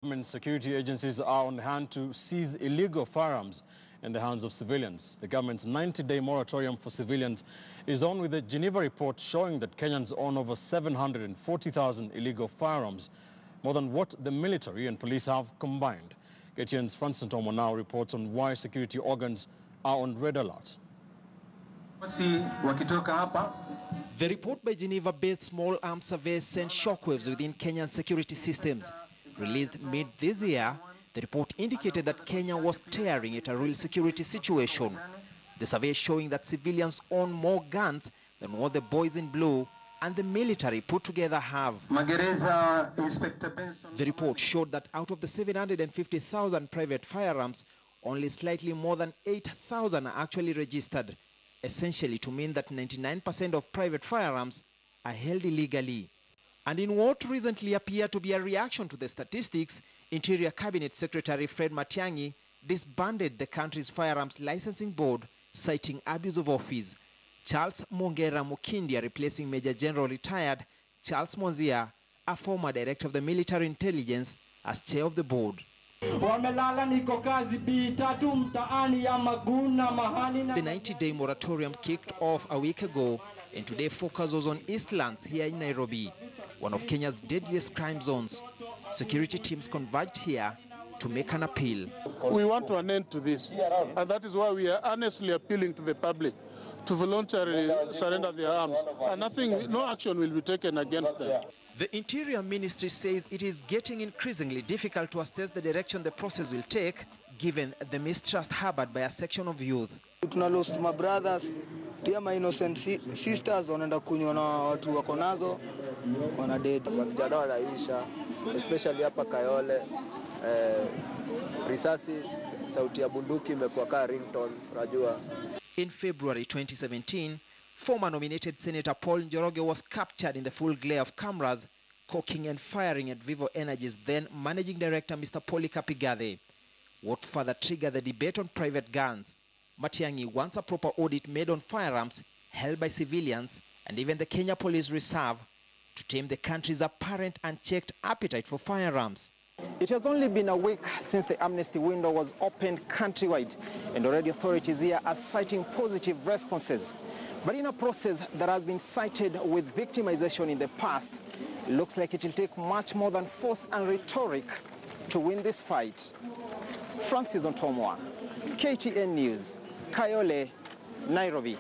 Government security agencies are on hand to seize illegal firearms in the hands of civilians. The government's 90-day moratorium for civilians is on, with a Geneva report showing that Kenyans own over 740,000 illegal firearms, more than what the military and police have combined. KTN's Francis Ntomo now reports on why security organs are on red alert. The report by Geneva-based small arms surveys sent shockwaves within Kenyan security systems. Released mid this year, the report indicated that Kenya was tearing at a real security situation. The survey showing that civilians own more guns than what the boys in blue and the military put together have. The report showed that out of the 750,000 private firearms, only slightly more than 8,000 are actually registered, essentially to mean that 99% of private firearms are held illegally. And in what recently appeared to be a reaction to the statistics, Interior Cabinet Secretary Fred Matiang'i disbanded the country's firearms licensing board, citing abuse of office. Charles Mongera Mukindia replacing Major General retired Charles Monzia, a former director of the military intelligence, as chair of the board. The 90-day moratorium kicked off a week ago, and today focus was on Eastlands here in Nairobi, one of Kenya's deadliest crime zones. Security teams converged here to make an appeal. We want an end to this, and that is why we are earnestly appealing to the public to voluntarily surrender their arms, and no action will be taken against them. The Interior Ministry says it is getting increasingly difficult to assess the direction the process will take, given the mistrust harbored by a section of youth. Tuna lost my brothers, pia my innocent sisters wanaenda kunywa na watu wako nazo, wana dead. Vijana wanaisha, especially hapa Kayole, risasi, sauti ya bunduki imekuwa kama ringtone, unajua. In February 2017, former nominated Senator Paul Njoroge was captured in the full glare of cameras, cocking and firing at Vivo Energy's then managing director Mr. Polycarp Igathe. What further triggered the debate on private guns? Matiang'i wants a proper audit made on firearms held by civilians and even the Kenya Police Reserve to tame the country's apparent unchecked appetite for firearms. It has only been a week since the amnesty window was opened countrywide, and already authorities here are citing positive responses. But in a process that has been cited with victimization in the past, it looks like it will take much more than force and rhetoric to win this fight. Francis Ntomo, KTN News, Kayole, Nairobi.